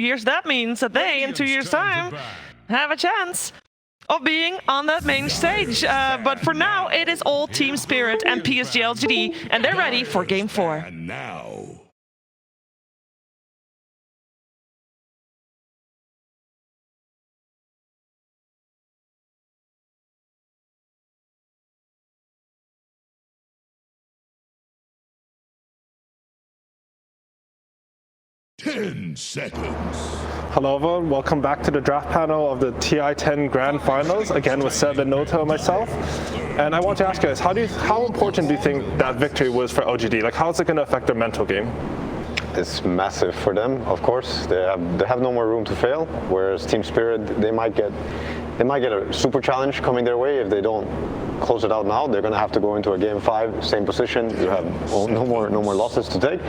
years, that means that they, in 2 years' time, have a chance of being on that main stage. But for now, it is all Team Spirit and PSG LGD, and they're ready for Game 4. And now... Ten seconds. Hello everyone, welcome back to the draft panel of the TI-10 Grand Finals, again with Seb and Nota and myself. And I want to ask you guys, how important do you think that victory was for LGD? Like, how is it going to affect their mental game? It's massive for them, of course. They have no more room to fail, whereas Team Spirit, they might get a super challenge coming their way if they don't close it out now. They're going to have to go into a Game 5, same position. You have no more losses to take.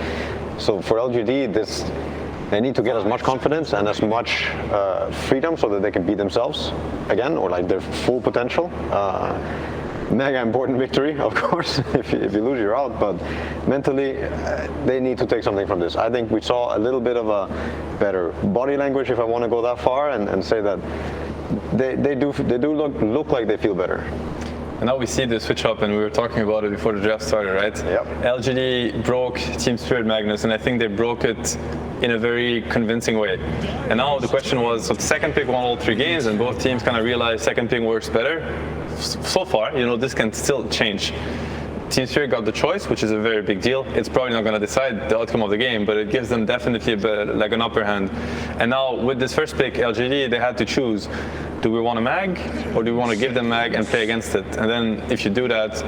So for LGD, they need to get as much confidence and as much freedom so that they can beat themselves again, or like their full potential. Mega important victory, of course. If you lose, you're out. But mentally, they need to take something from this. I think we saw a little bit of a better body language, if I want to go that far, and say that they do look like they feel better. And now we see the switch up, and we were talking about it before the draft started, right? Yep. LGD broke Team Spirit Magnus, and I think they broke it in a very convincing way. And now the question was, so the second pick won all 3 games, and both teams kind of realized second pick works better. So far, this can still change. Team Spirit got the choice, which is a very big deal. It's probably not going to decide the outcome of the game, but it gives them definitely like an upper hand. And now with this first pick, LGD, they had to choose. Do we want a mag, or do we want to give them mag and play against it? And then if you do that,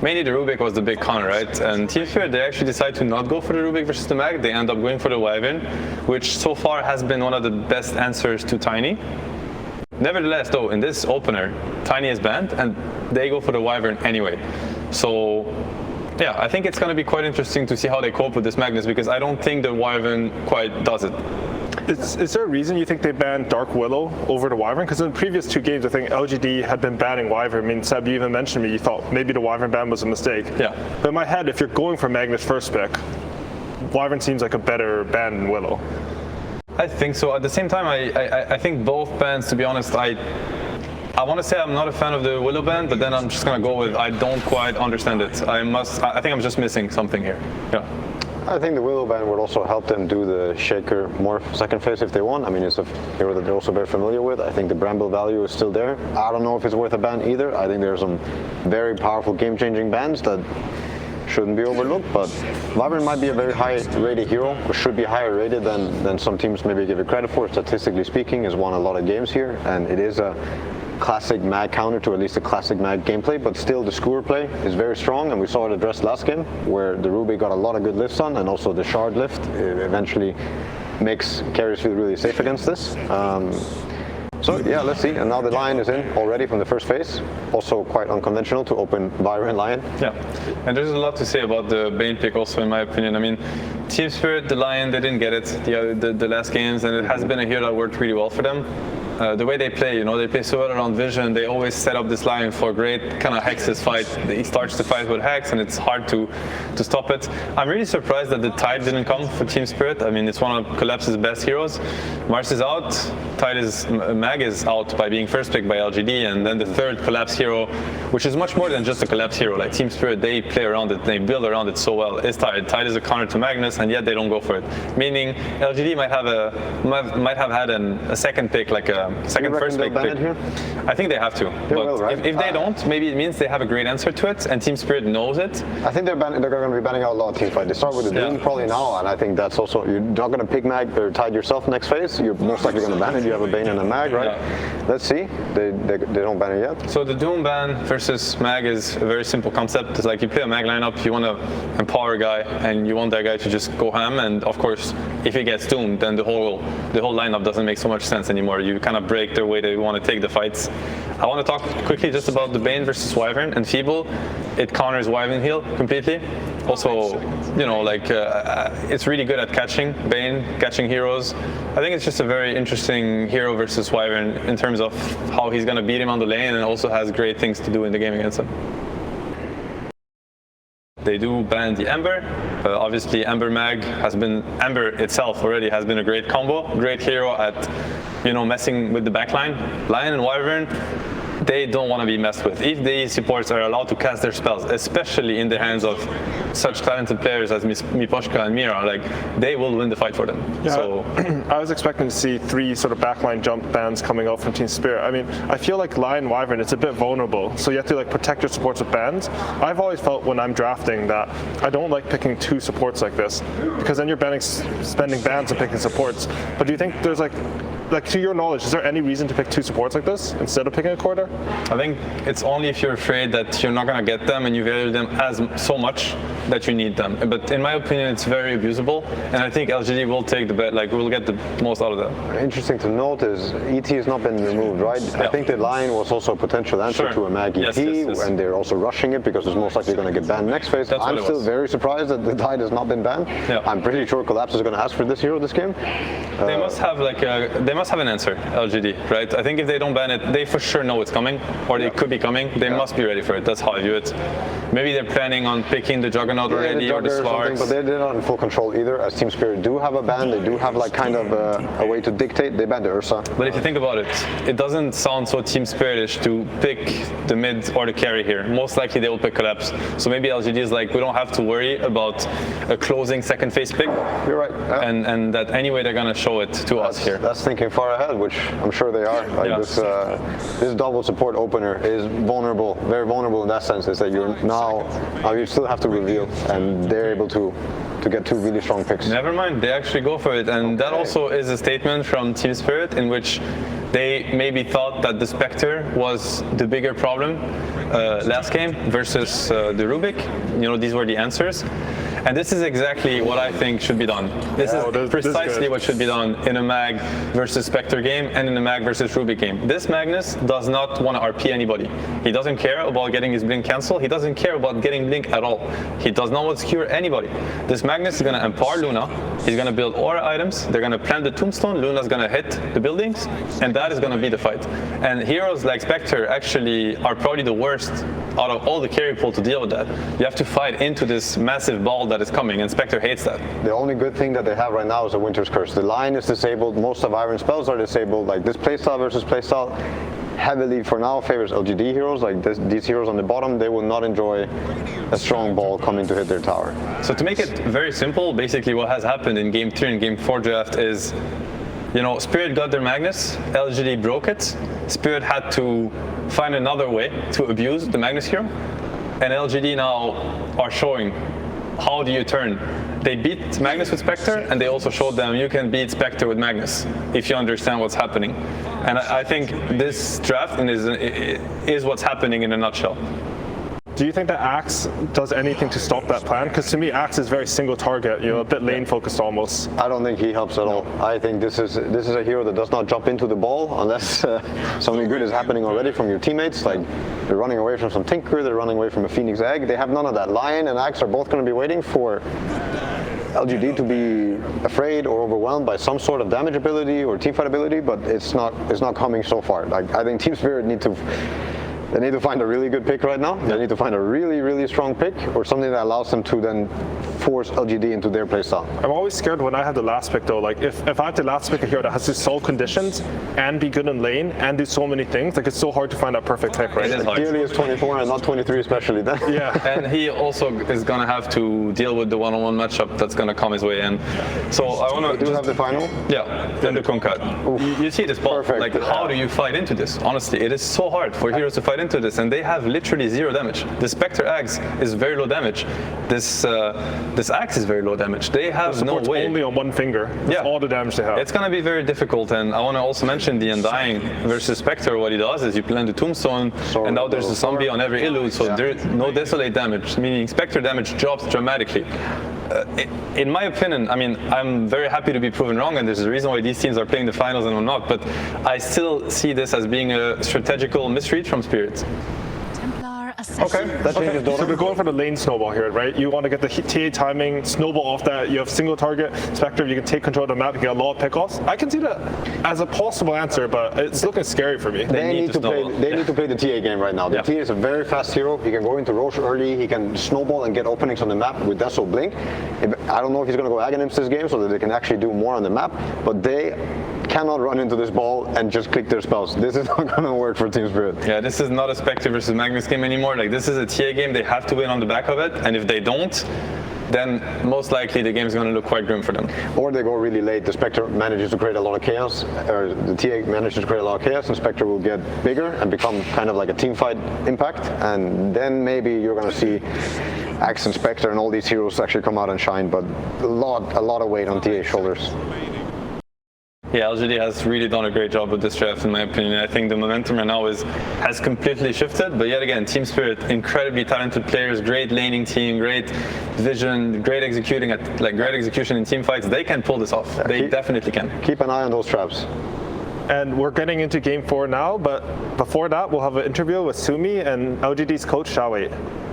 mainly the Rubik was the big con, right? And Team Spirit, they actually decide to not go for the Rubik versus the mag. They end up going for the Wyvern, which so far has been one of the best answers to Tiny. Nevertheless, though, in this opener, Tiny is banned, and they go for the Wyvern anyway. So, yeah, I think it's going to be quite interesting to see how they cope with this Magnus, because I don't think the Wyvern quite does it. Is there a reason you think they banned Dark Willow over the Wyvern? Because in the previous 2 games, I think LGD had been banning Wyvern. I mean, Seb, you even mentioned me, you thought maybe the Wyvern ban was a mistake. Yeah. But in my head, if you're going for Magnus first pick, Wyvern seems like a better ban than Willow. I think so. At the same time, I think both bans, to be honest, I want to say I'm not a fan of the Willow ban, but then I'm just going to go with I don't quite understand it. I think I'm just missing something here. Yeah. I think the Willow ban would also help them do the Shaker more second phase if they want. I mean, it's a hero that they're also very familiar with. I think the Bramble value is still there. I don't know if it's worth a ban either. I think there are some very powerful game-changing bans that shouldn't be overlooked, but Wyvern might be a very high-rated hero, or should be higher rated than some teams maybe give it credit for. Statistically speaking, has won a lot of games here, and it is a classic mag counter to at least a classic mag gameplay, but still the skewer play is very strong, and we saw it addressed last game where the Ruby got a lot of good lifts on, and also the shard lift eventually makes carries feel really safe against this. So yeah, let's see. And now the Lion is in already from the first phase. Also quite unconventional to open Byron Lion. Yeah, and there's a lot to say about the Bane pick also, in my opinion. I mean, Team Spirit, the Lion, they didn't get it the last games, and it has been a hero that worked really well for them. The way they play, they play so well around vision. They always set up this Lion for great kind of hexes fight. He starts to fight with hex, and it's hard to stop it. I'm really surprised that the Tide didn't come for Team Spirit. I mean, it's one of Collapse's best heroes. Mars is out. Mag is out by being first picked by LGD, and then the third Collapse hero, which is much more than just a Collapse hero. Like Team Spirit, they play around it, they build around it so well. Is Tide. Tide is a counter to Magnus, and yet they don't go for it. Meaning LGD might have had a second pick, like a second first pick. Here? I think they have to. But right? if they don't, maybe it means they have a great answer to it, and Team Spirit knows it. I think they're going to be banning out a lot of team fight. They start with the Doom probably now, and I think that's also, you're not going to pick Mag or Tide yourself next phase. You're most likely going to ban it. You have a Bane and a Mag, right? Yeah. Let's see. They don't ban it yet. So the Doom ban versus Mag is a very simple concept. It's like you play a Mag lineup, you want to empower a guy, and you want that guy to just go ham. And of course, if he gets doomed, then the whole lineup doesn't make so much sense anymore. You kind of break their way they want to take the fights. I want to talk quickly just about the Bane versus Wyvern and Feeble. It counters Wyvern heal completely. Also, it's really good at catching Bane, catching heroes. I think it's just a very interesting hero versus Wyvern in terms of how he's going to beat him on the lane, and also has great things to do in the game against him. they do ban the Ember. Obviously, Ember Mag Ember itself already has been a great combo, great hero at, messing with the backline. Lion and Wyvern, they don't want to be messed with. If these supports are allowed to cast their spells, especially in the hands of such talented players as Miposhka and Mira, they will win the fight for them. Yeah, So I was expecting to see 3 sort of backline jump bans coming out from Team Spirit. I mean, I feel like Lion Wyvern, it's a bit vulnerable, so you have to protect your supports with bans. I've always felt when I'm drafting that I don't like picking 2 supports like this, because then you're spending bans and picking supports. But do you think there's to your knowledge, is there any reason to pick 2 supports like this instead of picking a quarter? I think it's only if you're afraid that you're not going to get them and you value them so much that you need them. But in my opinion, it's very abusable, and I think LGD will take the bet, will get the most out of them. Interesting to note is ET has not been removed, right? Yeah. I think the Lion was also a potential answer to a Mag ET, yes. and they're also rushing it because it's most likely going to get banned next phase. That's I'm still very surprised that the Tide has not been banned. Yeah. I'm pretty sure Collapse is going to ask for this hero this game. They must have they must have an answer, LGD, right? I think if they don't ban it, they for sure know it's coming, or they could be coming. They must be ready for it. That's how I view it. Maybe they're planning on picking the Juggernaut already, or the Slarks. But they're not in full control either. As Team Spirit do have a ban, they do have kind of a way to dictate. They banned the Ursa. But if you think about it, it doesn't sound so Team Spiritish to pick the mid or the carry here. Most likely they will pick Collapse. So maybe LGD is we don't have to worry about a closing second phase pick. You're right. Yeah. And that anyway they're gonna show it to us here. That's thinking far ahead, which I'm sure they are. This double support opener is vulnerable, very vulnerable in that sense. Is that you're now you still have to reveal, and they're able to get 2 really strong picks. Never mind, they actually go for it, and that also is a statement from Team Spirit in which they maybe thought that the Spectre was the bigger problem last game versus the Rubik. These were the answers. And this is exactly what I think should be done. This is precisely what should be done in a Mag versus Spectre game and in a Mag versus Rubik game. This Magnus does not want to RP anybody. He doesn't care about getting his blink cancelled. He doesn't care about getting blink at all. He does not want to skewer anybody. This Magnus is going to empower Luna. He's going to build aura items. They're going to plant the tombstone. Luna's going to hit the buildings, and that is going to be the fight. And heroes like Spectre actually are probably the worst out of all the carry pool to deal with that. You have to fight into this massive ball that is coming, and Spectre hates that. The only good thing that they have right now is a Winter's Curse. The Lion is disabled, most of Iron spells are disabled. This playstyle versus playstyle heavily for now favors LGD heroes. These heroes on the bottom, they will not enjoy a strong ball coming to hit their tower. So to make it very simple, basically what has happened in Game 3 and Game 4 draft is, Spirit got their Magnus, LGD broke it, Spirit had to find another way to abuse the Magnus hero, and LGD now are showing how do you turn. They beat Magnus with Spectre, and they also showed them you can beat Spectre with Magnus if you understand what's happening. And I think this draft is what's happening in a nutshell. Do you think that Axe does anything to stop that plan? Because to me, Axe is very single target, a bit lane focused almost. I don't think he helps at all. I think this is a hero that does not jump into the ball unless something good is happening already from your teammates. They're running away from some Tinker, they're running away from a Phoenix Egg. They have none of that. Lion and Axe are both going to be waiting for LGD to be afraid or overwhelmed by some sort of damage ability or teamfight ability, but it's not coming so far. I think Team Spirit need to find a really good pick right now. They need to find a really, really strong pick or something that allows them to then force LGD into their playstyle. I'm always scared when I have the last pick though. If I have to last pick a hero that has to solve conditions and be good in lane and do so many things, it's so hard to find that perfect pick, right? Ideally it's 24 and not 23 especially then. Yeah. And he also is going to have to deal with the one-on-one matchup that's going to come his way in. So I want to have the final? Yeah, then the Concat. You see this ball. Perfect. How do you fight into this? Honestly, it is so hard for heroes to fight into this, and they have literally 0 damage. The Spectre Axe is very low damage. This Axe is very low damage. They have no way. Only on one finger. That's all the damage they have. It's going to be very difficult, and I want to also mention the Undying versus Spectre. What he does is you plant the Tombstone, and now there's a zombie on every Illude, so there's no Desolate damage, meaning Spectre damage drops dramatically. In my opinion, I'm very happy to be proven wrong, and there's a reason why these teams are playing the finals and I'm not, but I still see this as being a strategical misread from Spirit. Templar Okay, that changes Dota. So we're going for the lane snowball here, right? You want to get the TA timing, snowball off that. You have single target, Spectre, you can take control of the map and get a lot of pickoffs. I can see that as a possible answer, but it's looking scary for me. They need to play the TA game right now. The TA is a very fast hero. He can go into Roche early. He can snowball and get openings on the map with Deso Blink. I don't know if he's going to go Aghanim's this game so that they can actually do more on the map, but they cannot run into this ball and just click their spells. This is not going to work for Team Spirit. Yeah, this is not a Spectre versus Magnus game anymore. Like, this is a TA game. They have to win on the back of it, and if they don't, then most likely the game is going to look quite grim for them. Or they go really late. The Spectre manages to create a lot of chaos, or the TA manages to create a lot of chaos, and Spectre will get bigger and become kind of like a team fight impact, and then maybe you're going to see Axe and Spectre and all these heroes actually come out and shine, but a lot of weight on TA's shoulders. Yeah, LGD has really done a great job with this draft, in my opinion. I think the momentum right now has completely shifted. But yet again, Team Spirit, incredibly talented players, great laning team, great vision, great execution in team fights. They can pull this off. They definitely can. Keep an eye on those traps. And we're getting into game 4 now, but before that, we'll have an interview with Sumi and LGD's coach, Xiaowei.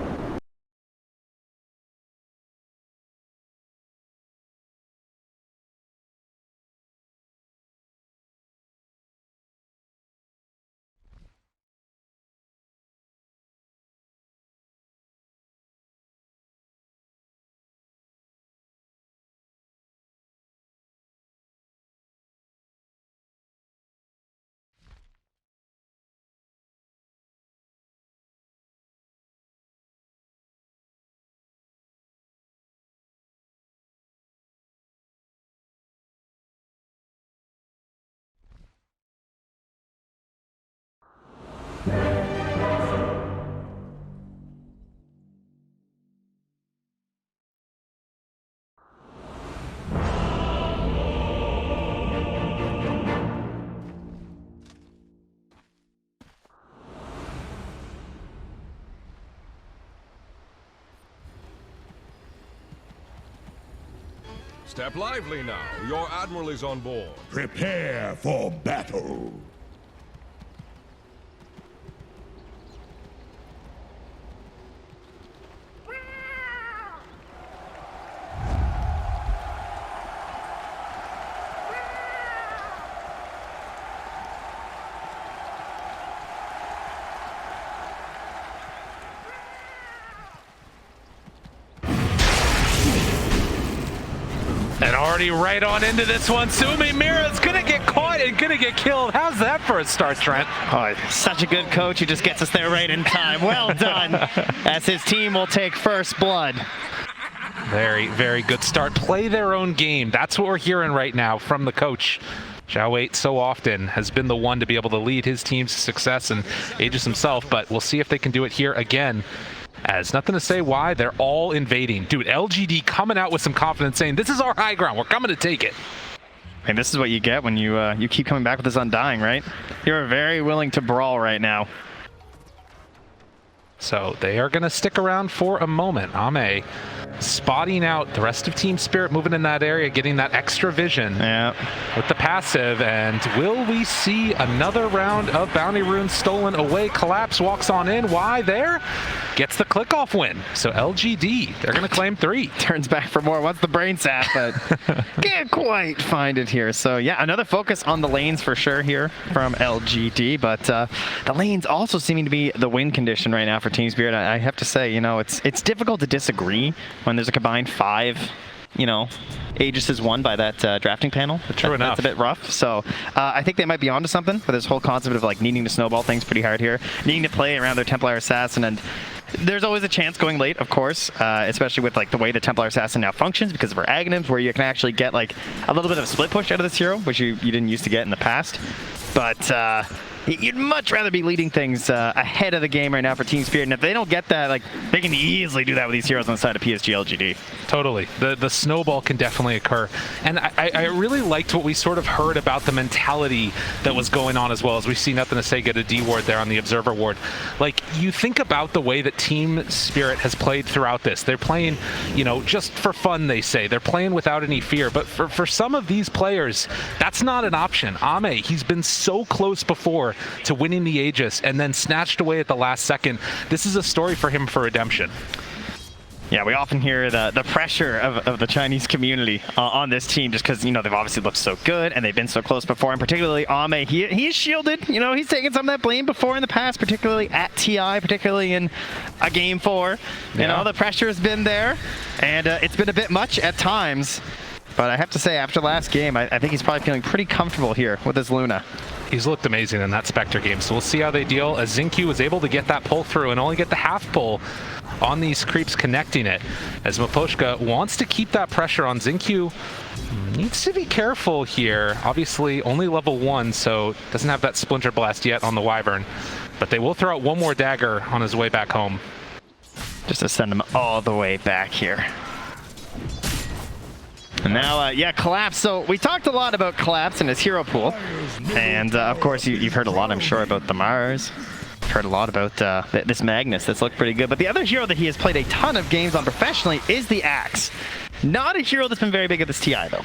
Step lively now. Your admiral is on board. Prepare for battle. And already right on into this one. Sumi Mira's gonna get caught and gonna get killed. How's that for a start, Trent? Oh, such a good coach. He just gets us there right in time. Well done. As his team will take first blood. Very, very good start. Play their own game. That's what we're hearing right now from the coach. Xiaowei so often has been the one to be able to lead his team's success, and Aegis himself, but we'll see if they can do it here again. As nothing to say why, they're all invading. Dude, LGD coming out with some confidence saying, this is our high ground, we're coming to take it. And this is what you get when you keep coming back with this Undying, right? You're very willing to brawl right now. So they are going to stick around for a moment. Ame spotting out the rest of Team Spirit, moving in that area, getting that extra vision with the passive. And will we see another round of Bounty Runes stolen away? Collapse walks on in. Why there? Gets the click-off win. So LGD, they're going to claim 3. Turns back for more. Wants the brain sap, but can't quite find it here. So yeah, another focus on the lanes for sure here from LGD. But the lanes also seeming to be the win condition right now for Team Spirit. I have to say, you know, it's difficult to disagree when there's a combined 5, you know, Aegis is won by that drafting panel. True enough. That's a bit rough. So I think they might be onto something with this whole concept of like needing to snowball things pretty hard here, needing to play around their Templar Assassin, and there's always a chance going late, of course, especially with like the way the Templar Assassin now functions because of our Aghanims, where you can actually get like a little bit of a split push out of this hero, which you didn't used to get in the past. But you'd much rather be leading things ahead of the game right now for Team Spirit, and if they don't get that, like, they can easily do that with these heroes on the side of PSG LGD. Totally. The snowball can definitely occur. And I really liked what we sort of heard about the mentality that was going on as well, as we see Nothing to Say get a D ward there on the Observer ward. Like, you think about the way that Team Spirit has played throughout this. They're playing, you know, just for fun, they say. They're playing without any fear. But for some of these players, that's not an option. Ame, he's been so close before to winning the Aegis and then snatched away at the last second. This is a story for him for redemption. Yeah, we often hear the pressure of the Chinese community on this team just because, you know, they've obviously looked so good and they've been so close before, and particularly Ame, he's shielded. You know, he's taken some of that blame before in the past, particularly at TI, particularly in a Game 4. You know, the pressure has been there, and it's been a bit much at times. But I have to say, after last game, I think he's probably feeling pretty comfortable here with his Luna. He's looked amazing in that Spectre game, so we'll see how they deal, as Xingqiu was able to get that pull through and only get the half pull on these creeps connecting it, as Miposhka wants to keep that pressure on Xingqiu. Needs to be careful here. Obviously only level 1, so doesn't have that Splinter Blast yet on the Wyvern, but they will throw out one more dagger on his way back home. Just to send him all the way back here. And now, yeah, Collapse. So we talked a lot about Collapse and his hero pool. And of course, you've heard a lot, I'm sure, about the Mars. Heard a lot about this Magnus that's looked pretty good. But the other hero that he has played a ton of games on professionally is the Axe. Not a hero that's been very big at this TI, though.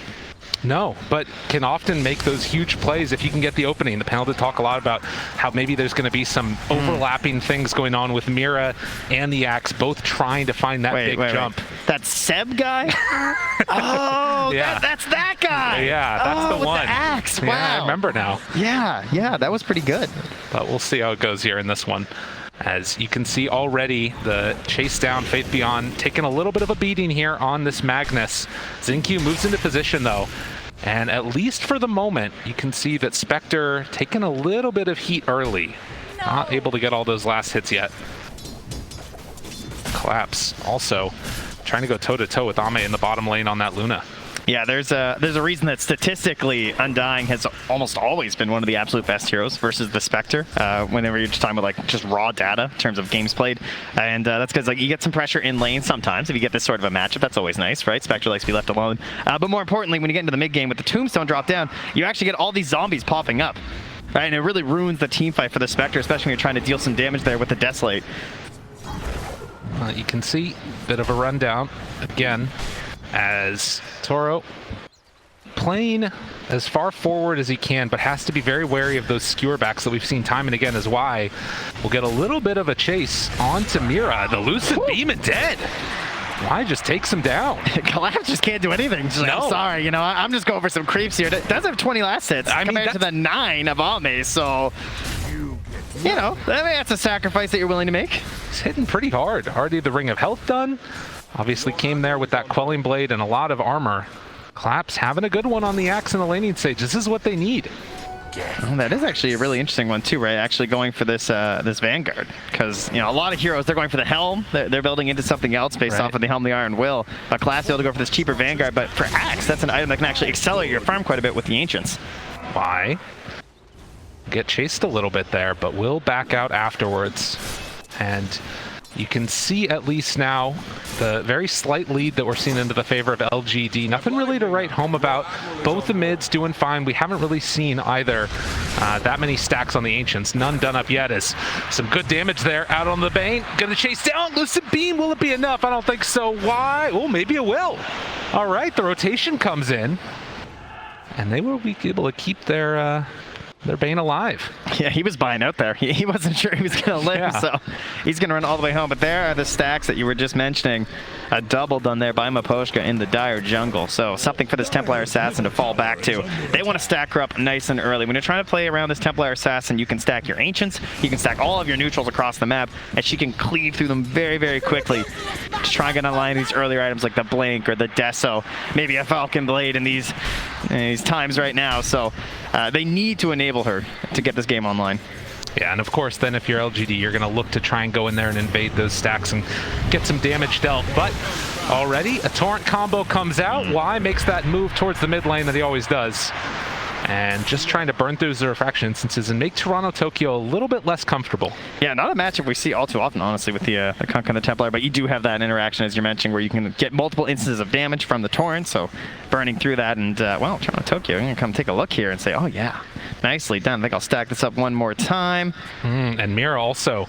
No, but can often make those huge plays if you can get the opening. The panel did talk a lot about how maybe there's going to be some overlapping things going on with Mira and the Axe, both trying to find that big jump. That Seb guy? Oh, yeah. That's that guy. Yeah, that's the with one. The Axe. Wow. Yeah, I remember now. Yeah, that was pretty good. But we'll see how it goes here in this one. As you can see already, the chase down, Faith Beyond taking a little bit of a beating here on this Magnus. Xingqiu moves into position though, and at least for the moment, you can see that Spectre taking a little bit of heat early. Not able to get all those last hits yet. Collapse also trying to go toe-to-toe with Ame in the bottom lane on that Luna. Yeah, there's a reason that statistically Undying has almost always been one of the absolute best heroes versus the Spectre. Whenever you're just talking about like just raw data in terms of games played, and that's because like you get some pressure in lane sometimes if you get this sort of a matchup. That's always nice, right? Spectre likes to be left alone. But more importantly, when you get into the mid game with the Tombstone drop down, you actually get all these zombies popping up, right? And it really ruins the team fight for the Spectre, especially when you're trying to deal some damage there with the Desolate. You can see a bit of a rundown again, as Toro playing as far forward as he can, but has to be very wary of those skewer backs that we've seen time and again, as Y will get a little bit of a chase onto Mira. The Lucid Beam and dead. Y just takes him down. Collapse just can't do anything. Just like, No. I'm sorry, you know, I'm just going for some creeps here. It does have 20 last hits compared to the 9 of Ame, so... You know, that's a sacrifice that you're willing to make. He's hitting pretty hard. Already the Ring of Health done. Obviously came there with that Quelling Blade and a lot of armor. Collapse having a good one on the Axe in the laning stage. This is what they need. Well, that is actually a really interesting one too, right? Actually going for this this Vanguard, because you know a lot of heroes they're going for the Helm. They're building into something else based off of the Helm, the Iron Will. But Collapse able to go for this cheaper Vanguard, but for Axe, that's an item that can actually accelerate your farm quite a bit with the Ancients. Why? Get chased a little bit there, but will back out afterwards. And you can see at least now the very slight lead that we're seeing into the favor of LGD. Nothing really to write home about. Both the mids doing fine. We haven't really seen either that many stacks on the Ancients. None done up yet. As some good damage there out on the Bane. Gonna chase down. Lucid Beam. Will it be enough? I don't think so. Why? Oh, maybe it will. All right, the rotation comes in. And they will be able to keep their Bane alive. Yeah, he was buying out there. He wasn't sure he was going to live, so he's going to run all the way home. But there are the stacks that you were just mentioning. A double done there by Miposhka in the dire jungle. So something for this Templar Assassin to fall back to. They want to stack her up nice and early. When you're trying to play around this Templar Assassin, you can stack your Ancients, you can stack all of your neutrals across the map, and she can cleave through them very, very quickly. Just trying to align these earlier items like the Blink or the Deso, maybe a Falcon Blade in these times right now. So they need to enable her to get this game online. Yeah, and of course, then if you're LGD, you're going to look to try and go in there and invade those stacks and get some damage dealt. But already, a Torrent combo comes out. Y makes that move towards the mid lane that he always does. And just trying to burn through the refraction instances and make Toronto Tokyo a little bit less comfortable. Yeah, not a matchup we see all too often, honestly, with the Kunk and the Templar, but you do have that interaction, as you're mentioning, where you can get multiple instances of damage from the Torrent, so burning through that, and, well, Toronto Tokyo, I'm going to come take a look here and say, oh yeah, Nicely done. I think I'll stack this up one more time. And Mira also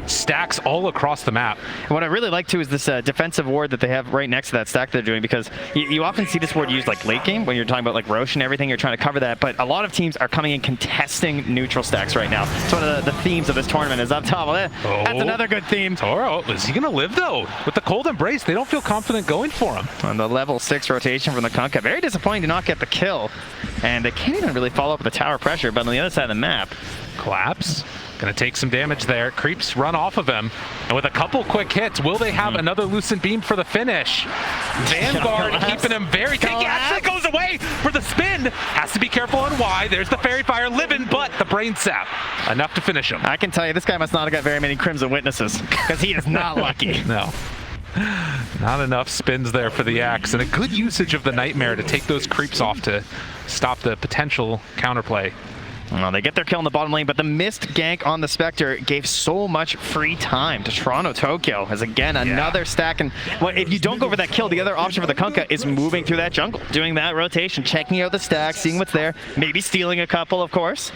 stacks all across the map. And what I really like too is this defensive ward that they have right next to that stack they're doing, because you often see this ward used like late game when you're talking about like Roche and everything, you're trying to cover that, but a lot of teams are coming in contesting neutral stacks right now. It's one of the themes of this tournament is up top. Well, that's another good theme. Toro, is he going to live though? With the cold embrace, they don't feel confident going for him. On the level 6 rotation from the Kunkka, very disappointing to not get the kill. And they can't even really follow up with the tower pressure, but on the other side of the map. Collapse. Going to take some damage there. Creeps run off of him. And with a couple quick hits, will they have another Lucent Beam for the finish? Vanguard keeping him very tight. He actually goes away for the spin. Has to be careful on why. There's the Fairy Fire living, but the Brain Sap. Enough to finish him. I can tell you, this guy must not have got very many Crimson Witnesses, because he is not lucky. No. Not enough spins there for the Axe, and a good usage of the Nightmare to take those creeps off to stop the potential counterplay. Well, they get their kill in the bottom lane, but the missed gank on the Spectre gave so much free time to Toronto Tokyo, as again, another stack. And well, if you don't go for that kill, the other option for the Kunkka is moving through that jungle, doing that rotation, checking out the stack, seeing what's there, maybe stealing a couple, of course.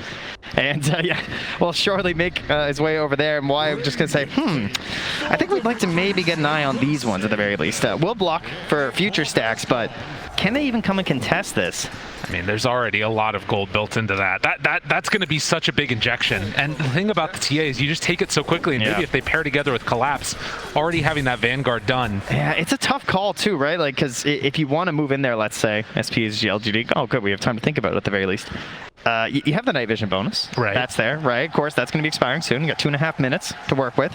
And yeah, will surely make his way over there. And why I'm just going to say, I think we'd like to maybe get an eye on these ones at the very least. We'll block for future stacks, but can they even come and contest this? I mean, there's already a lot of gold built into that. That's going to be such a big injection. And the thing about the TA is you just take it so quickly, and maybe if they pair together with Collapse, already having that Vanguard done. Yeah, it's a tough call too, right? Like, because if you want to move in there, let's say, PSG LGD, oh good, we have time to think about it at the very least. You have the night vision bonus. Right. That's there, right? Of course, that's going to be expiring soon. You got 2.5 minutes to work with.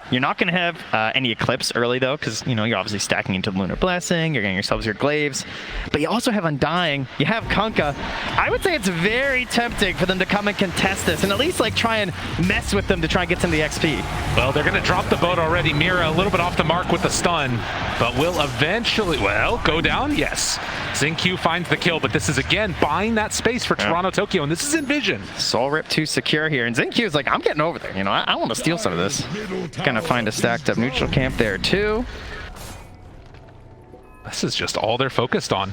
You're not going to have any Eclipse early, though, because, you know, you're obviously stacking into the Lunar Blessing, you're getting yourselves your Glaives, but you also have Undying, you have Kunkka. I would say it's very tempting for them to come and contest this, and at least, like, try and mess with them to try and get some of the XP. Well, they're going to drop the boat already. Mira a little bit off the mark with the stun, but will eventually, well, go down? Yes. XinQ finds the kill, but this is, again, buying that space for Toronto Tokyo, and this is Envision. Soul Rip 2 secure here, and XinQ is like, I'm getting over there, you know, I want to steal some of this. Gonna find a stacked up neutral camp there too. This is just all they're focused on.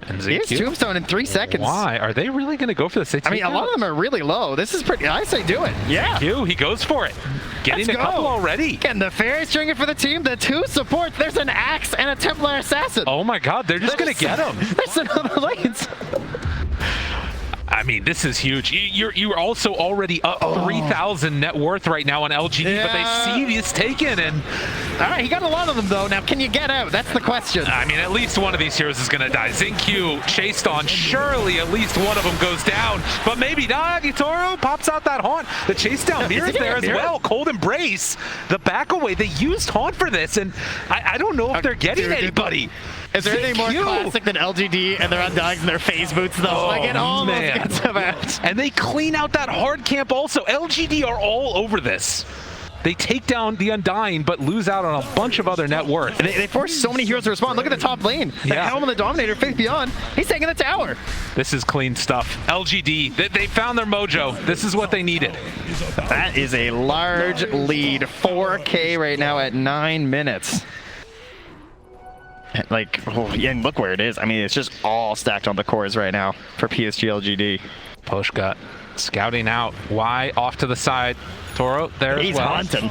And Here's Tombstone in 3 seconds. Why? Are they really going to go for this? I mean, a lot of them are really low. This is pretty, I say do it. Yeah. He goes for it. Getting a couple already. And the Fairy stringer for the team, the 2 supports. There's an Axe and a Templar Assassin. Oh my god, they're just going to get him. There's another lanes. I mean, this is huge. You're also already up 3,000 net worth right now on LGD, but they see these taken, and all right, he got a lot of them though. Now, can you get out? That's the question. I mean, at least one of these heroes is going to die. XinQ chased on. Surely at least one of them goes down, but maybe not. Toro pops out that haunt. The chase down Mira's there as well. Cold Embrace, the back away. They used haunt for this, and I don't know if they're getting anybody. Is there anything more classic than LGD and their Undyings and their phase boots though? Oh, like it almost gets them out. And they clean out that hard camp also. LGD are all over this. They take down the Undying, but lose out on a bunch of other net worth. They force so many heroes to respond. Look at the top lane. The Helm and the Dominator, Faith Beyond. He's taking the tower. This is clean stuff. LGD, they found their mojo. This is what they needed. That is a large lead. 4K right now at 9 minutes. Like, and look where it is. I mean, it's just all stacked on the cores right now for PSG LGD. Poshka scouting out. Y off to the side. Toro there as well. He's hunting.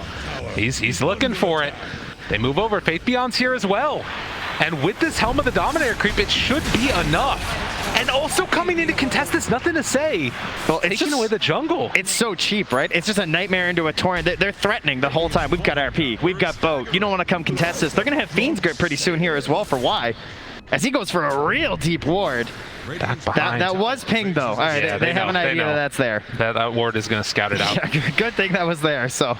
He's looking for it. They move over. Faith Beyond's here as well. And with this Helm of the Dominator creep, it should be enough. And also coming in to contest this, nothing to say. Well, it's taking away the jungle. It's so cheap, right? It's just a Nightmare into a Torrent. They're threatening the whole time. We've got RP. We've got boat. You don't want to come contest this. They're going to have Fiend's Grip pretty soon here as well for Y. As he goes for a real deep ward. Back behind. That was pinged though. All right, Yeah, they have an idea that's there. That ward is going to scout it out. Yeah, good thing that was there. So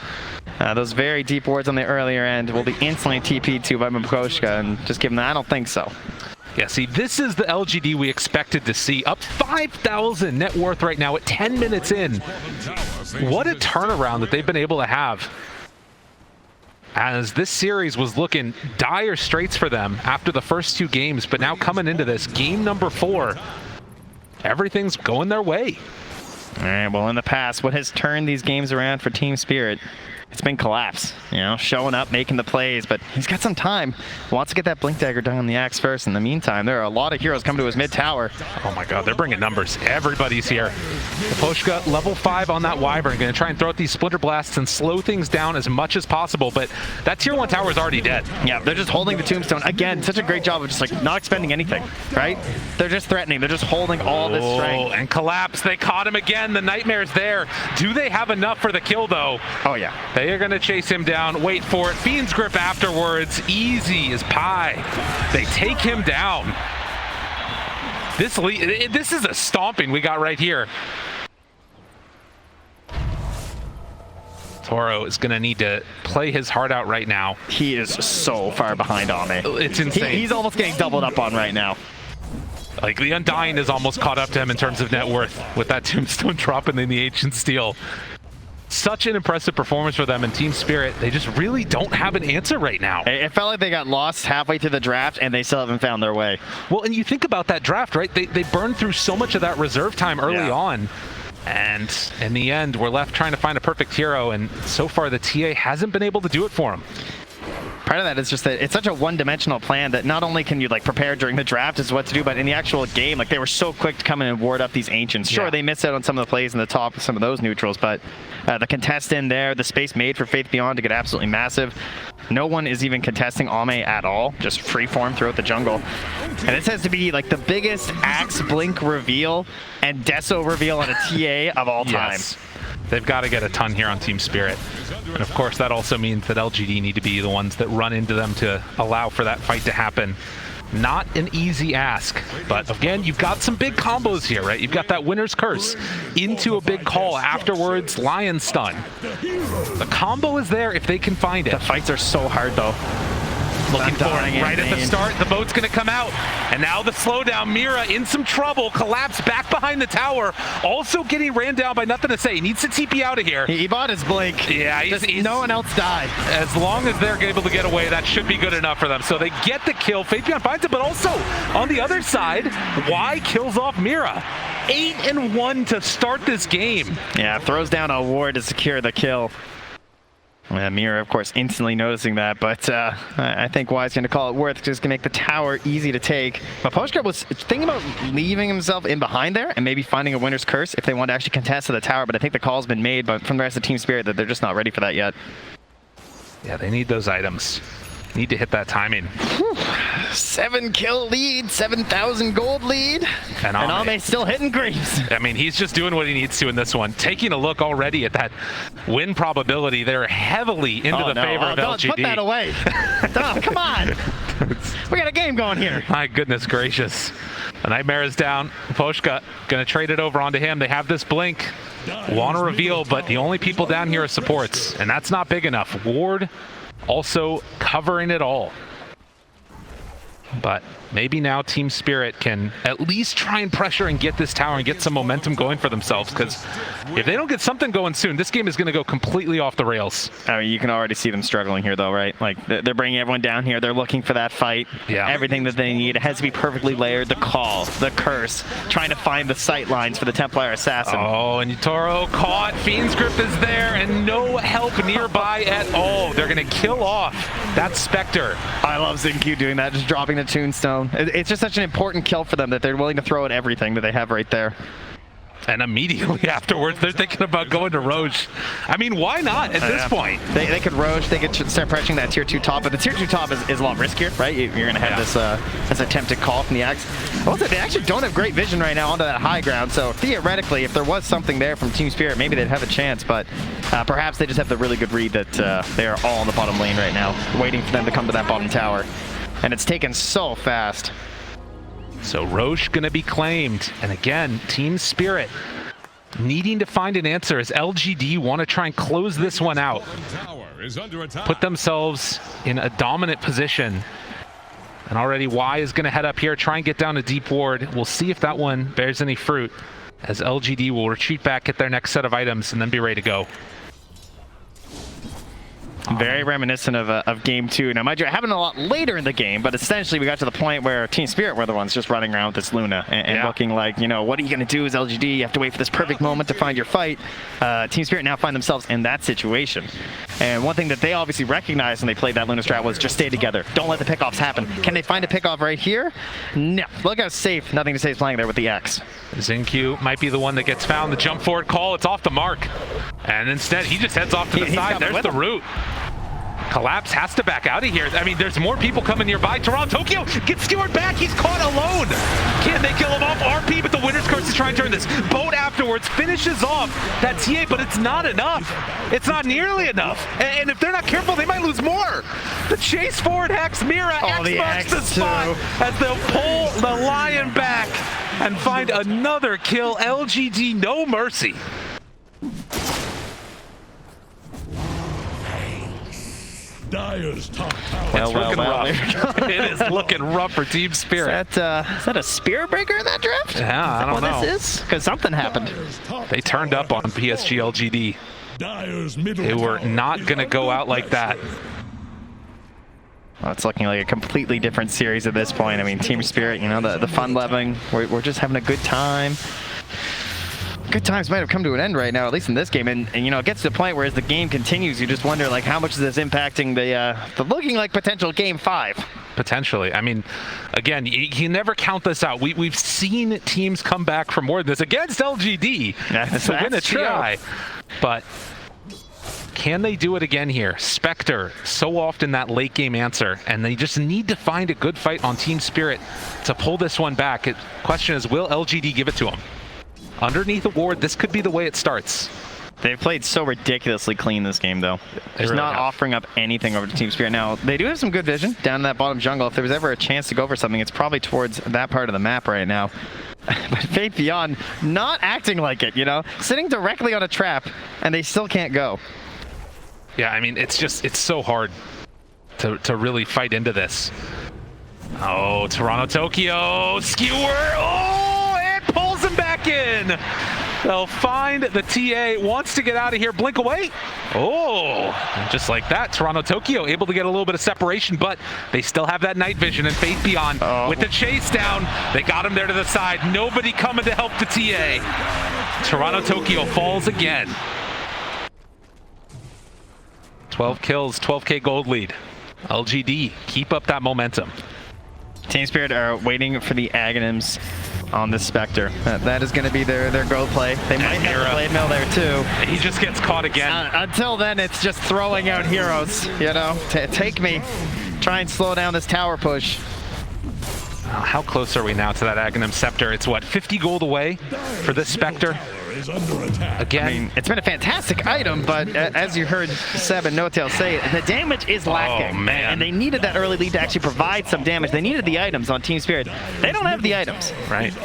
those very deep wards on the earlier end will be instantly TP'd to by Makoshka, and just give them that. I don't think so. Yeah, see, this is the LGD we expected to see. Up 5,000 net worth right now at 10 minutes in. What a turnaround that they've been able to have. As this series was looking dire straits for them after the first 2 games, but now coming into this, game number 4, everything's going their way. All right, well, in the past, what has turned these games around for Team Spirit it's been Collapse, you know, showing up, making the plays, but he's got some time. Wants to get that Blink Dagger down on the Axe first. In the meantime, there are a lot of heroes coming to his mid tower. Oh my god, they're bringing numbers. Everybody's here. Poshka, level 5 on that Wyvern, going to try and throw out these Splinter Blasts and slow things down as much as possible, but that tier 1 tower is already dead. Yeah, they're just holding the Tombstone. Again, such a great job of just like not expending anything, right? They're just threatening. They're just holding all this strength. And Collapse, they caught him again. The Nightmare's there. Do they have enough for the kill, though? Oh, yeah. They are going to chase him down. Wait for it. Fiend's Grip afterwards. Easy as pie. They take him down. This is a stomping we got right here. Toro is going to need to play his heart out right now. He is so far behind Ame. It's insane. He's almost getting doubled up on right now. Like, the Undying is almost caught up to him in terms of net worth with that Tombstone dropping in the Ancient Steel. Such an impressive performance for them in Team Spirit. They just really don't have an answer right now. It felt like they got lost halfway through the draft and they still haven't found their way. Well, and you think about that draft, right? They burned through so much of that reserve time early on. And in the end, we're left trying to find a perfect hero, and so far the TA hasn't been able to do it for him. Part of that is just that it's such a one-dimensional plan that not only can you like prepare during the draft as what to do, but in the actual game, like they were so quick to come in and ward up these Ancients. Sure, they missed out on some of the plays in the top of some of those neutrals, but the contest in there, the space made for Faith Beyond to get absolutely massive. No one is even contesting Ame at all, just freeform throughout the jungle. And this has to be like the biggest Axe Blink reveal and Deso reveal on a TA of all time. Yes. They've got to get a ton here on Team Spirit. And of course, that also means that LGD need to be the ones that run into them to allow for that fight to happen. Not an easy ask, but again, you've got some big combos here, right? You've got that Winner's Curse into a big call, afterwards Lion Stun. The combo is there if they can find it. The fights are so hard though. Looking for it right at the start. The boat's going to come out. And now the slowdown. Mira in some trouble. Collapse back behind the tower. Also getting ran down by nothing to say. He needs to TP out of here. He bought his blink. Yeah, no one else died. As long as they're able to get away, that should be good enough for them. So they get the kill. Fabian finds it, but also on the other side, Y kills off Mira. 8-1 to start this game. Yeah, throws down a ward to secure the kill. Mira, of course, instantly noticing that, but I think Y's going to call it worth, just going to make the tower easy to take. But Poshka was thinking about leaving himself in behind there and maybe finding a Winner's Curse if they want to actually contest to the tower, but I think the call's been made but from the rest of Team Spirit that they're just not ready for that yet. Yeah, they need those items. Need to hit that timing. 7 kill lead, 7,000 gold lead, and Ame's still hitting creeps. I mean, he's just doing what he needs to in this one. Taking a look already at that win probability, they're heavily into the favor of LGD. Put that away. Come on. We got a game going here. My goodness gracious. The Nightmare is down. Poshka going to trade it over onto him. They have this blink. Want to reveal, but the only people down here are supports, and that's not big enough. Ward also covering it all. But maybe now Team Spirit can at least try and pressure and get this tower and get some momentum going for themselves, because if they don't get something going soon, this game is going to go completely off the rails. I mean, you can already see them struggling here though, right? Like they're bringing everyone down here. They're looking for that fight. Yeah. Everything that they need. It has to be perfectly layered. The call, the curse, trying to find the sight lines for the Templar Assassin. Oh, and Toro caught. Fiend's Grip is there and no help nearby at all. They're going to kill off that Spectre. I love Xingqiu doing that, just dropping the Tombstone. It's just such an important kill for them that they're willing to throw at everything that they have right there. And immediately afterwards, they're thinking about going to Roche. I mean, why not at this point? They could Roche, they could start pressuring that tier 2 top, but the tier 2 top is a lot riskier, right? You're going to have this attempted call from the Axe. Also, they actually don't have great vision right now onto that high ground, so theoretically, if there was something there from Team Spirit, maybe they'd have a chance, but perhaps they just have the really good read that they are all in the bottom lane right now, waiting for them to come to that bottom tower. And it's taken so fast. So Roche gonna be claimed. And again, Team Spirit needing to find an answer as LGD want to try and close this one out. Put themselves in a dominant position. And already Y is gonna head up here, try and get down a deep ward. We'll see if that one bears any fruit, as LGD will retreat back, get their next set of items, and then be ready to go. Very reminiscent of Game 2. Now, mind you, it happened a lot later in the game, but essentially we got to the point where Team Spirit were the ones just running around with this Luna and looking like, you know, what are you going to do as LGD? You have to wait for this perfect moment to find your fight. Team Spirit now find themselves in that situation. And one thing that they obviously recognized when they played that Luna strat was just stay together. Don't let the pickoffs happen. Can they find a pickoff right here? No. Look how safe Nothing to Say is playing there with the X. Xingqiu might be the one that gets found. The jump forward call, it's off the mark. And instead, he just heads off to the side. There's the route. Collapse has to back out of here. I mean, there's more people coming nearby. Tokyo gets skewered back. He's caught alone. Can they kill him off? RP, but the winner's curse is trying to turn this. Boat afterwards finishes off that TA, but it's not enough. It's not nearly enough. And if they're not careful, they might lose more. The chase forward Hex, Mira, X marks the spot as they'll pull the Lion back and find another kill. LGD, no mercy. Dyer's top tower. It's looking rough. It is looking rough for Team Spirit. Is that a spear breaker in that drift? Yeah, I don't know. This is? Because something happened. They turned up on PSG LGD. Dyer's middle They were not going to go out like that. Well, it's looking like a completely different series at this point. I mean, Team Spirit, you know, the fun loving, we're just having a good time. Good times might have come to an end right now, at least in this game, and you know, it gets to the point where as the game continues, you just wonder like how much is this impacting the looking like potential Game 5. Potentially. I mean, again, you never count this out. We've seen teams come back from more than this against LGD to win a TI, but can they do it again here? Spectre, so often that late game answer, and they just need to find a good fight on Team Spirit to pull this one back. The question is, will LGD give it to them? Underneath a ward, this could be the way it starts. They've played so ridiculously clean this game, though. They're really not offering up anything over to Team Spirit. Now, they do have some good vision down in that bottom jungle. If there was ever a chance to go for something, it's probably towards that part of the map right now. But Faith Beyond not acting like it, you know? Sitting directly on a trap, and they still can't go. Yeah, I mean, it's so hard to really fight into this. Oh, Tokyo, skewer, oh, it pulls him back in. They'll find the TA, wants to get out of here, blink away. Oh, and just like that, Tokyo able to get a little bit of separation, but they still have that night vision and Faith Beyond with the chase down. They got him there to the side. Nobody coming to help the TA. Tokyo falls again. 12 kills, 12K gold lead. LGD, keep up that momentum. Team Spirit are waiting for the Aghanims on the Spectre. That is going to be their goal play. They might have the blade mill there too. He just gets caught again. Until then, it's just throwing out heroes, you know? Take me. Try and slow down this tower push. How close are we now to that Aghanim Scepter? It's what, 50 gold away for this Spectre? Again, I mean, it's been a fantastic item, but as you heard Seb and No-Tail say, the damage is lacking. Oh, man. And they needed that early lead to actually provide some damage. They needed the items on Team Spirit. They don't have the items. Right.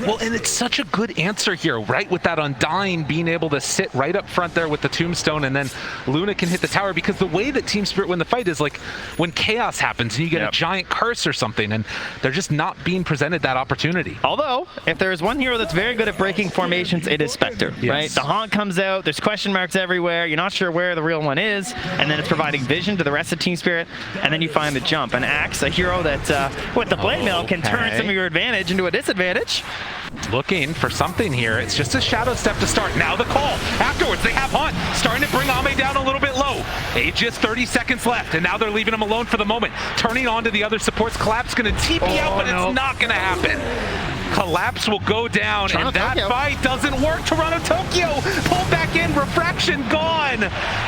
Well, and it's such a good answer here, right? With that Undying being able to sit right up front there with the Tombstone, and then Luna can hit the tower, because the way that Team Spirit win the fight is like when chaos happens and you get a giant curse or something, and they're just not being presented that opportunity. Although, if there is one hero that's very good at breaking formations, it is Spectre, right? The Haunt comes out, there's question marks everywhere, you're not sure where the real one is, and then it's providing vision to the rest of Team Spirit, and then you find the jump. And Axe, a hero that, with the blade mill, can turn some of your advantage into a disadvantage. Looking for something here. It's just a shadow step to start. Now the call. Afterwards, they have Hunt starting to bring Ame down a little bit low. Aegis, 30 seconds left, and now they're leaving him alone for the moment. Turning on to the other supports. Collapse going to TP out, but it's not going to happen. Collapse will go down, and that fight doesn't work. Tokyo pulled back in, refraction gone,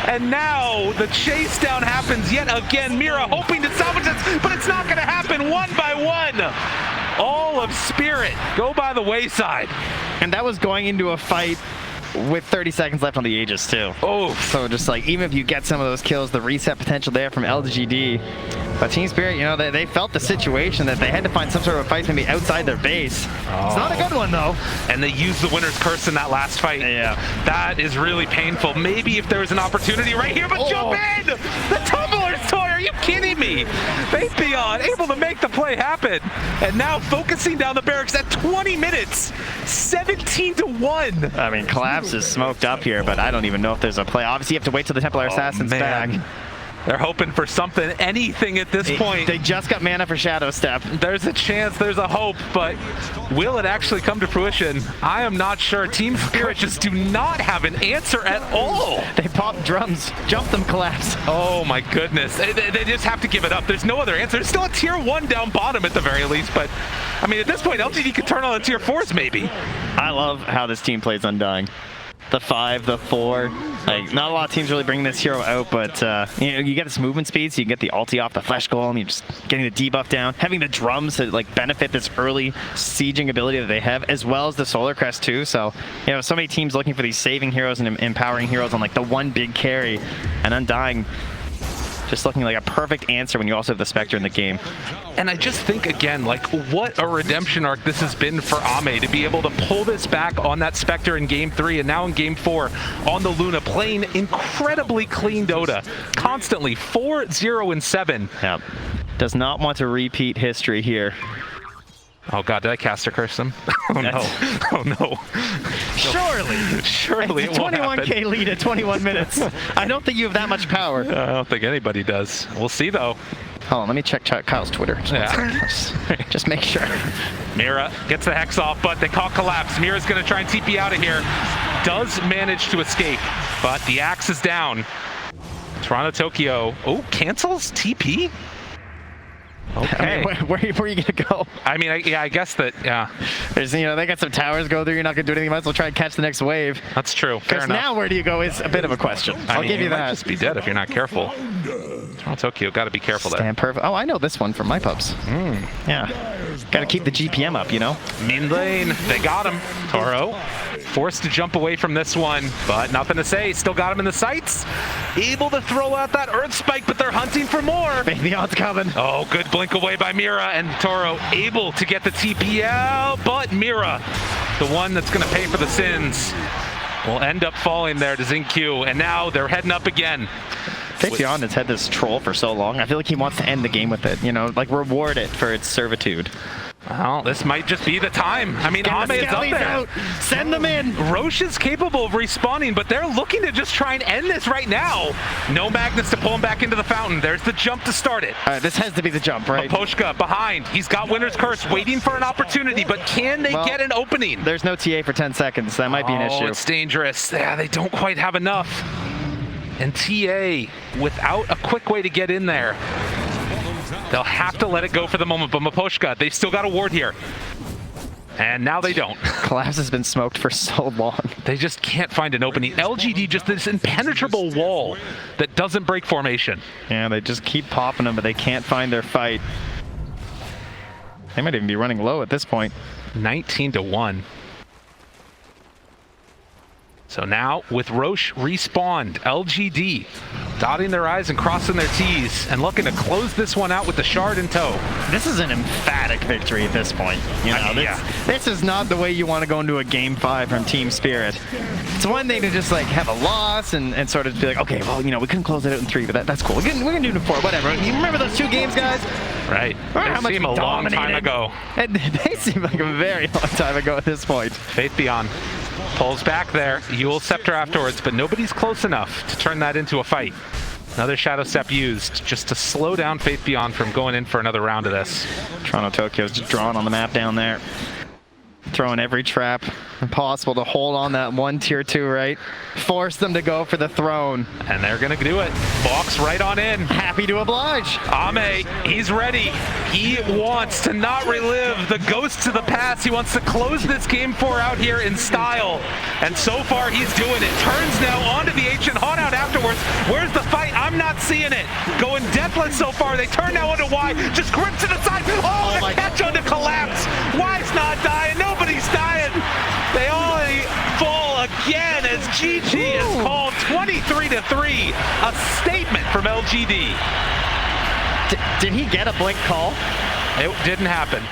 and now the chase down happens yet again. Mira hoping to salvage this, but it's not going to happen. One by one, all of Spirit go by the wayside. And that was going into a fight with 30 seconds left on the Aegis too. Oh, so just like, even if you get some of those kills, the reset potential there from LGD. But Team Spirit, you know, they felt the situation that they had to find some sort of a fight maybe outside their base. It's not a good one though. And they used the winner's curse in that last fight. Yeah. That is really painful. Maybe if there was an opportunity right here, but jump in! The Tumbler's toy, are you kidding me? Faith Beyond able to make the play happen. And now focusing down the barracks at 20 minutes, 17-1. I mean, Collapse is smoked up here, but I don't even know if there's a play. Obviously, you have to wait till the Templar Assassin's back. They're hoping for something, anything at this point. They just got mana for Shadow Step. There's a chance, there's a hope, but will it actually come to fruition? I am not sure. Team Spirit just do not have an answer at all. They pop drums, jump them, collapse. Oh my goodness. They just have to give it up. There's no other answer. There's still a tier 1 down bottom at the very least, but I mean, at this point, LGD could turn on the tier 4s maybe. I love how this team plays Undying. The 5, the 4, like not a lot of teams really bring this hero out, but you know, you get this movement speed, so you get the ulti off the Flesh Golem, you're just getting the debuff down, having the drums to like benefit this early sieging ability that they have, as well as the Solar Crest too. So you know, so many teams looking for these saving heroes and empowering heroes on like the one big carry, and Undying just looking like a perfect answer when you also have the Spectre in the game. And I just think, again, like, what a redemption arc this has been for Ame to be able to pull this back on that Spectre in Game 3 and now in Game 4 on the Luna, playing incredibly clean Dota. Constantly 4-0 and 7. Yep. Does not want to repeat history here. Oh god, did I caster curse him? Oh no. Oh no. Surely it won't happen. 21k lead at 21 minutes. I don't think you have that much power. I don't think anybody does. We'll see though. Hold on, let me check Kyle's Twitter. Just make sure. Mira gets the Hex off, but they call collapse. Mira's gonna try and TP out of here. Does manage to escape, but the axe is down. Toronto Tokyo, oh, cancels TP? Okay. I mean, where are you gonna go? I mean, I guess that, yeah. There's, you know, they got some towers go through. You're not gonna do anything. You might as well try and catch the next wave. That's true. Fair enough. Now, where do you go is a bit of a question. I'll give you that. Might just be dead if you're not careful. Toronto Tokyo, got to be careful there. Stand perfect. Oh, I know this one from my pubs. Yeah. Got to keep the GPM up, you know. Min lane, they got him. Toro forced to jump away from this one, but nothing to say. Still got him in the sights. Able to throw out that Earth Spike, but they're hunting for more. Beyond's coming. Oh, good blink away by Mira, and Toro able to get the TP out, but Mira, the one that's going to pay for the sins, will end up falling there to Xingqiu, and now they're heading up again. Beyond has had this troll for so long. I feel like he wants to end the game with it, you know, like reward it for its servitude. Well, this might just be the time. I mean, Ame is up there. Out. Send them in. Roche is capable of respawning, but they're looking to just try and end this right now. No Magnus to pull him back into the fountain. There's the jump to start it. This has to be the jump, right? Maposhka behind. He's got Winner's Curse, waiting for an opportunity, but can they get an opening? There's no TA for 10 seconds. That might be an issue. Oh, it's dangerous. Yeah, they don't quite have enough. And TA, without a quick way to get in there, they'll have to let it go for the moment. But Maposhka, they've still got a ward here. And now they don't. Collapse has been smoked for so long. They just can't find an opening. LGD, just this impenetrable wall that doesn't break formation. Yeah, they just keep popping them, but they can't find their fight. They might even be running low at this point. 19-1. So now, with Roche respawned, LGD dotting their I's and crossing their T's and looking to close this one out with the shard in tow. This is an emphatic victory at this point. You know, this is not the way you want to go into a Game 5 from Team Spirit. It's one thing to just like have a loss and sort of be like, okay, well, you know, we couldn't close it out in 3, but that's cool. We're gonna do it in 4, whatever. You remember those 2 games, guys? Right. They seem a long time ago. And they seem like a very long time ago at this point. Faith Beyond pulls back there. Yule Scepter afterwards, but nobody's close enough to turn that into a fight. Another Shadow Step used just to slow down Faith Beyond from going in for another round of this. Toronto Tokyo's just drawn on the map down there. Throwing every trap possible to hold on that one tier 2, right? Force them to go for the throne. And they're gonna do it. Walks right on in. Happy to oblige. Ame, he's ready. He wants to not relive the ghosts of the past. He wants to close this Game 4 out here in style. And so far, he's doing it. Turns now onto the Ancient Haunt out afterwards. Where's the fight? I'm not seeing it. Going deathless so far. They turn now onto Y. Just grip to the side. Oh, the catch on the collapse. Y's not dying. Nobody's dying. They all fall again as GG is called 23-3. A statement from LGD. Did he get a blink call? It didn't happen.